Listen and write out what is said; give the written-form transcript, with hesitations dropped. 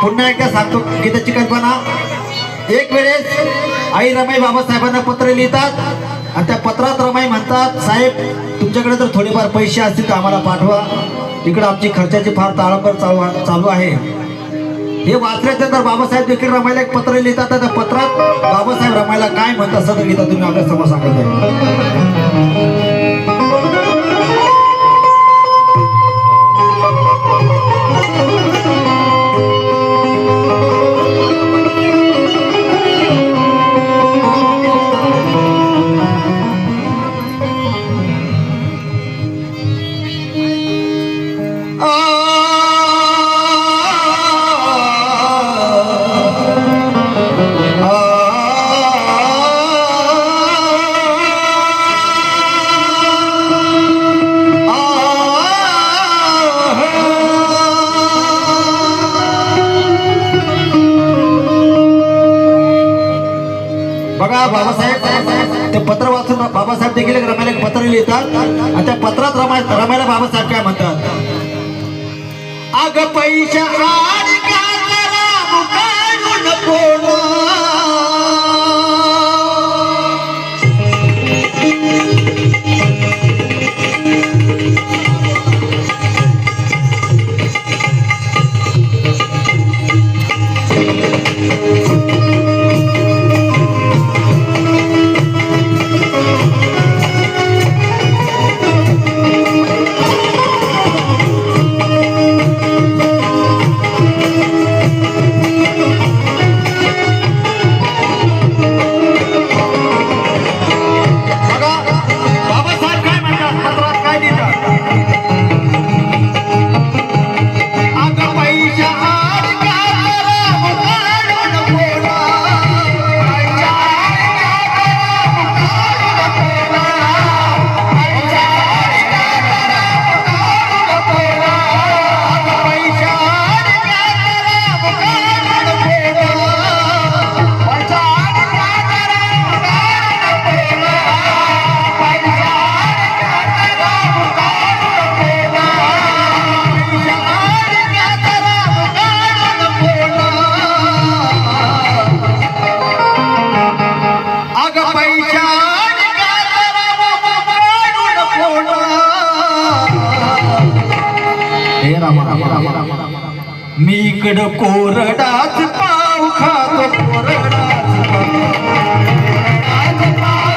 पुन्हा एकदा सांगतो गीताची कल्पना. एक वेळेस आई रमाई बाबासाहेबांना पत्र लिहितात आणि त्या पत्रात रमाई म्हणतात, साहेब तुमच्याकडे जर थोडेफार पैसे असतील तर आम्हाला पाठवा, इकडे आमची खर्चाची फार ताळंबळ चालू आहे. हे वाचल्यानंतर बाबासाहेब देखील रमाईला एक पत्र लिहितात. त्या पत्रात बाबासाहेब रमाईला काय म्हणतात सदर गीता तुम्ही आपल्या समोर सांगत आहे. बघा बाबासाहेब ते पत्र वाचून बाबासाहेब देखील रमाईला एक पत्र लिहितात आणि त्या पत्रात रमाईला बाबासाहेब काय म्हणतात, अग पैशा मी इकडं कोरडाच पाव खातो, कोरडाच पाव